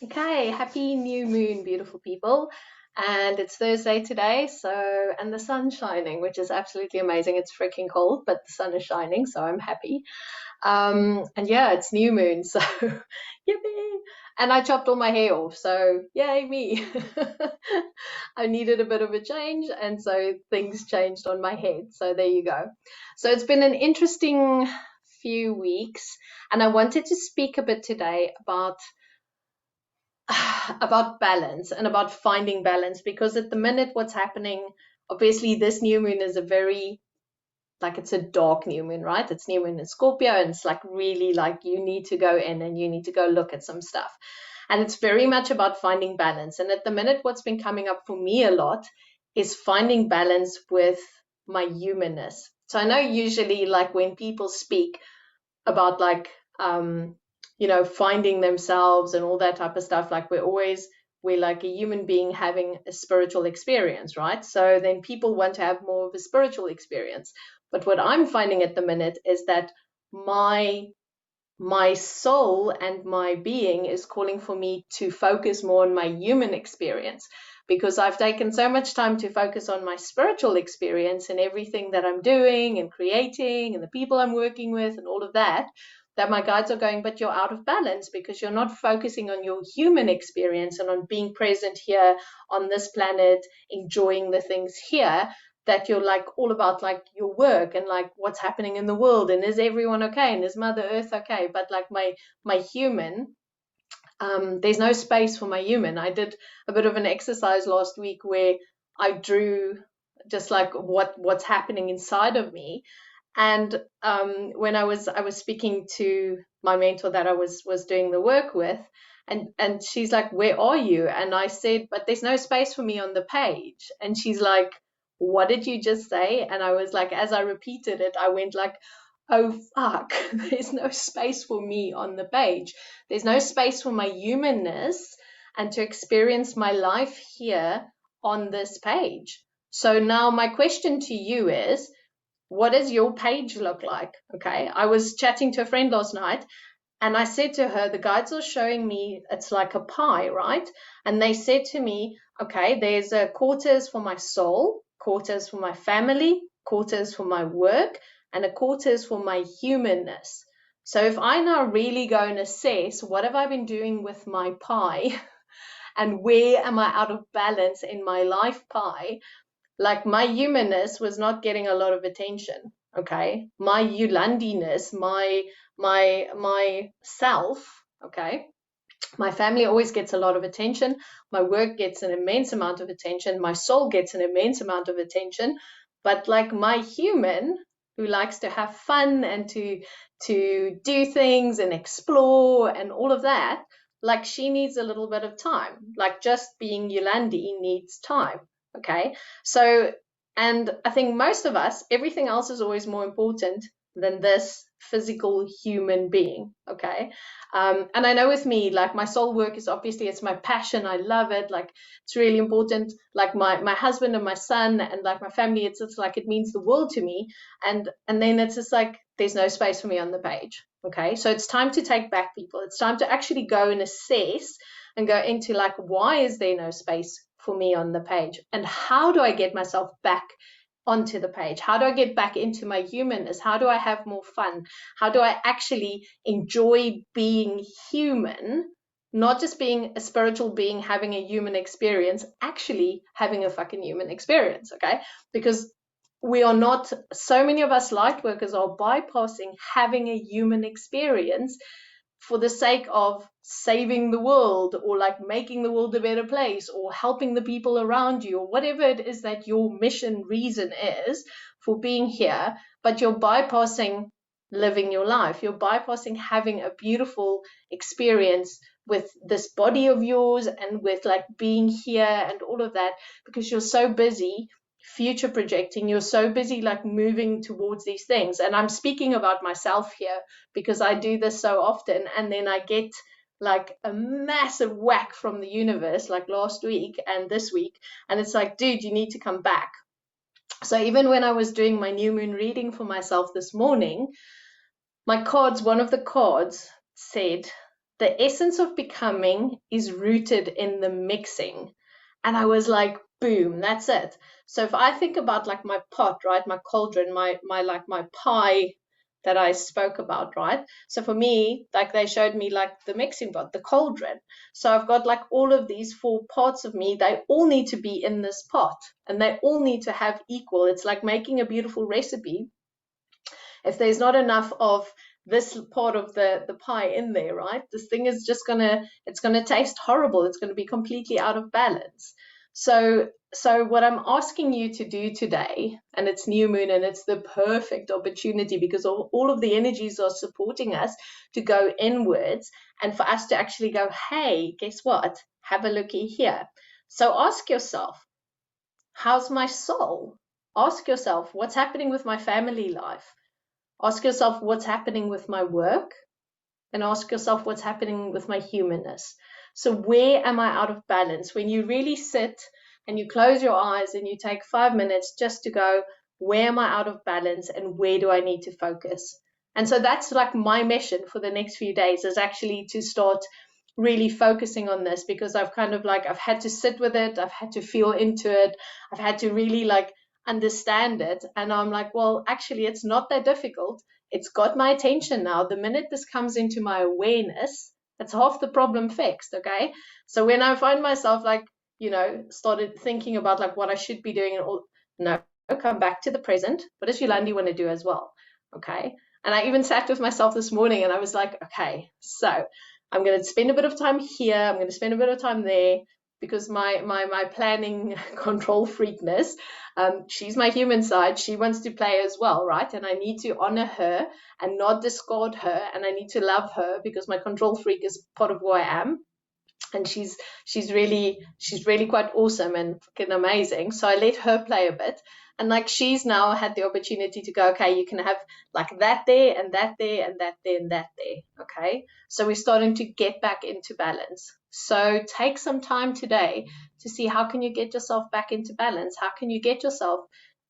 Okay, happy new moon, beautiful people. And it's Thursday today, and the sun's shining, which is absolutely amazing. It's freaking cold, but the sun is shining, so I'm happy. And yeah, it's new moon, so yippee! And I chopped all my hair off, so yay me. I needed a bit of a change, and so things changed on my head. So there you go. So it's been an interesting few weeks, and I wanted to speak a bit today about about balance and about finding balance, because at the minute what's happening, obviously this new moon is a very, like, it's a dark new moon, right? It's new moon in Scorpio, and it's like really like you need to go in and you need to go look at some stuff, and it's very much about finding balance. And at the minute what's been coming up for me a lot is finding balance with my humanness. So I know usually, like, when people speak about, like, finding themselves and all that type of stuff, like, we're like a human being having a spiritual experience, right? So then people want to have more of a spiritual experience. But what I'm finding at the minute is that my soul and my being is calling for me to focus more on my human experience, because I've taken so much time to focus on my spiritual experience and everything that I'm doing and creating and the people I'm working with and all of that, that my guides are going, but you're out of balance because you're not focusing on your human experience and on being present here on this planet, enjoying the things here, that you're like all about like your work and like what's happening in the world and is everyone okay and is Mother Earth okay. But like my human, there's no space for my human. I did a bit of an exercise last week where I drew just like what's happening inside of me. And when I was speaking to my mentor that I was doing the work with, and she's like, "Where are you?" And I said, "But there's no space for me on the page." And she's like, "What did you just say?" And I was like, as I repeated it, I went like, "Oh fuck, there's no space for me on the page. There's no space for my humanness and to experience my life here on this page." So now my question to you is, what does your page look like? Okay. I was chatting to a friend last night, and I said to her, the guides are showing me it's like a pie, right? And they said to me, okay, there's a quarters for my soul, quarters for my family, quarters for my work, and a quarters for my humanness. So if I now really go and assess what have I been doing with my pie and where am I out of balance in my life pie, like my humanness was not getting a lot of attention. Okay, my Yulandiness, my self, okay, my family always gets a lot of attention, my work gets an immense amount of attention, my soul gets an immense amount of attention, but like my human, who likes to have fun and to do things and explore and all of that, like she needs a little bit of time. Like just being Yolandi needs time. Okay. So, and I think most of us, everything else is always more important than this physical human being. Okay. And I know with me, like my soul work is obviously, it's my passion. I love it. Like it's really important. Like my husband and my son and like my family, it's like it means the world to me. And then it's just like there's no space for me on the page. Okay. So it's time to take back, people. It's time to actually go and assess and go into like, why is there no space for me on the page? And how do I get myself back onto the page? How do I get back into my humanness? How do I have more fun? How do I actually enjoy being human? Not just being a spiritual being having a human experience, actually having a fucking human experience, okay? Because we are not, so many of us light workers are bypassing having a human experience for the sake of saving the world or like making the world a better place or helping the people around you or whatever it is that your mission reason is for being here, but you're bypassing living your life. You're bypassing having a beautiful experience with this body of yours and with like being here and all of that, because you're so busy future projecting, you're so busy like moving towards these things. And I'm speaking about myself here because I do this so often, and then I get like a massive whack from the universe like last week and this week, and it's like, dude, you need to come back. So even when I was doing my new moon reading for myself this morning, my cards, one of the cards said, The essence of becoming is rooted in the mixing. And I was like, boom, that's it. So if I think about like my pot, right, my cauldron, my like my pie that I spoke about, right? So for me, like they showed me like the mixing pot, the cauldron. So I've got like all of these 4 parts of me. They all need to be in this pot, and they all need to have equal. It's like making a beautiful recipe. If there's not enough of this part of the pie in there, right, this thing is just it's gonna taste horrible. It's going to be completely out of balance. So what I'm asking you to do today, and it's new moon and it's the perfect opportunity because all of the energies are supporting us to go inwards and for us to actually go, hey, guess what, have a looky here. So ask yourself, how's my soul? Ask yourself, what's happening with my family life? Ask yourself what's happening with my work, and ask yourself what's happening with my humanness. So where am I out of balance? When you really sit and you close your eyes and you take 5 minutes just to go, where am I out of balance and where do I need to focus? And so that's like my mission for the next few days, is actually to start really focusing on this, because I've kind of like, I've had to sit with it, I've had to feel into it, I've had to really like understand it. And I'm like, well, actually, it's not that difficult. It's got my attention now. The minute this comes into my awareness, that's half the problem fixed. Okay. So when I find myself like, started thinking about like what I should be doing and all, no, come back to the present. What does Yolandi want to do as well? Okay. And I even sat with myself this morning and I was like, okay, so I'm going to spend a bit of time here. I'm going to spend a bit of time there, because my planning control freakness, she's my human side. She wants to play as well, right? And I need to honor her and not discard her. And I need to love her because my control freak is part of who I am. And she's really quite awesome and freaking amazing. So I let her play a bit. And like she's now had the opportunity to go, okay, you can have like that there and that there and that there and that there. Okay. So we're starting to get back into balance. So take some time today to see how can you get yourself back into balance? How can you get yourself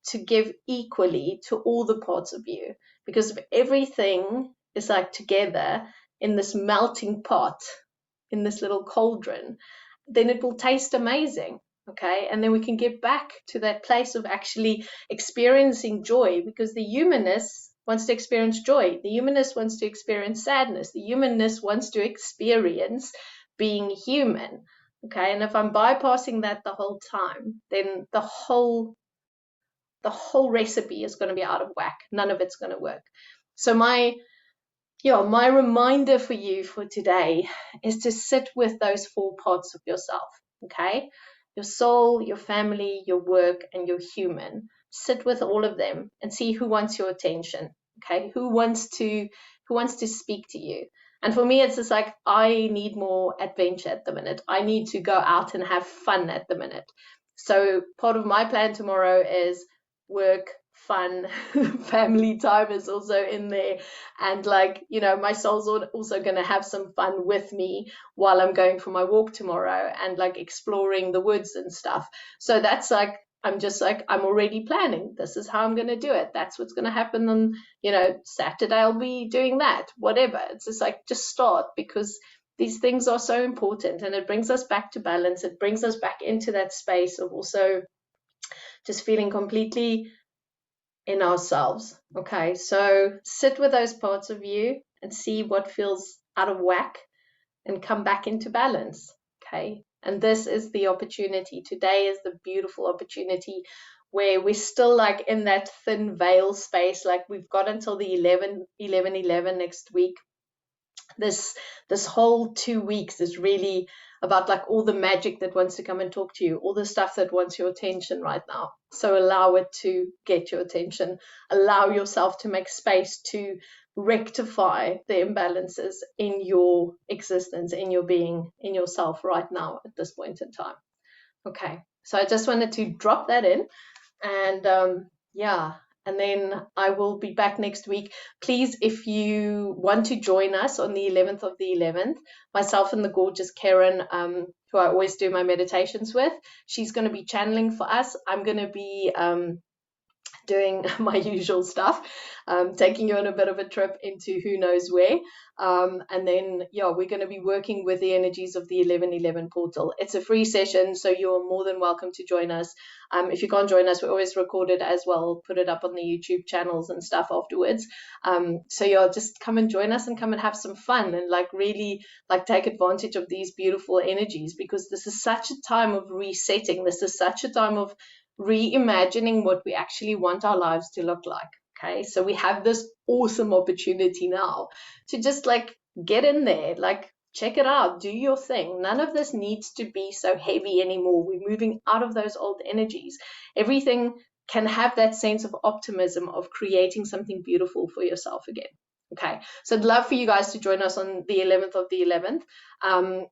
to give equally to all the parts of you? Because if everything is like together in this melting pot, in this little cauldron, then it will taste amazing. Okay, and then we can get back to that place of actually experiencing joy, because the humanness wants to experience joy, the humanness wants to experience sadness, the humanness wants to experience being human. Okay, and if I'm bypassing that the whole time, then the whole recipe is going to be out of whack. None of it's going to work. So my reminder for you for today is to sit with those 4 parts of yourself. Okay, your soul, your family, your work, and your human. Sit with all of them and see who wants your attention. Okay, who wants to speak to you. And for me, it's just like, I need more adventure at the minute. I need to go out and have fun at the minute. So part of my plan tomorrow is work, fun, family time is also in there. And like, my soul's also going to have some fun with me while I'm going for my walk tomorrow and like exploring the woods and stuff. So that's like, I'm already planning. This is how I'm going to do it. That's what's going to happen on, Saturday I'll be doing that, whatever. It's just like, just start, because these things are so important and it brings us back to balance. It brings us back into that space of also just feeling completely in ourselves. Okay, so sit with those parts of you and see what feels out of whack and come back into balance. Okay, and this is the opportunity. Today is the beautiful opportunity where we're still like in that thin veil space. Like we've got until the 11/11 next week. This whole 2 weeks is really about like all the magic that wants to come and talk to you, all the stuff that wants your attention right now. So allow it to get your attention. Allow yourself to make space to rectify the imbalances in your existence, in your being, in yourself right now at this point in time. Okay, so I just wanted to drop that in, and and then I will be back next week. Please, if you want to join us on the 11th of the 11th, myself and the gorgeous Karen, who I always do my meditations with, she's going to be channeling for us. I'm going to be doing my usual stuff, taking you on a bit of a trip into who knows where. And then, yeah, we're going to be working with the energies of the 1111 portal. It's a free session, so you're more than welcome to join us. If you can't join us, we always record it as well, put it up on the YouTube channels and stuff afterwards. So yeah, just come and join us and come and have some fun and like really like take advantage of these beautiful energies, because this is such a time of resetting. This is such a time of reimagining what we actually want our lives to look like. Okay, so we have this awesome opportunity now to just like get in there, like check it out, do your thing. None of this needs to be so heavy anymore. We're moving out of those old energies. Everything can have that sense of optimism of creating something beautiful for yourself again. Okay, so I'd love for you guys to join us on the 11th of the 11th.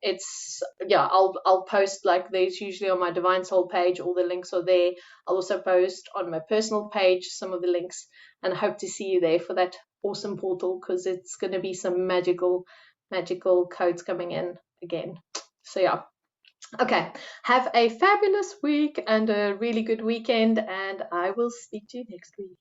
It's, yeah, I'll post, like there's usually on my Divine Soul page, all the links are there. I'll also post on my personal page some of the links, and I hope to see you there for that awesome portal, because it's going to be some magical codes coming in again. So yeah. Okay, have a fabulous week and a really good weekend, and I will speak to you next week.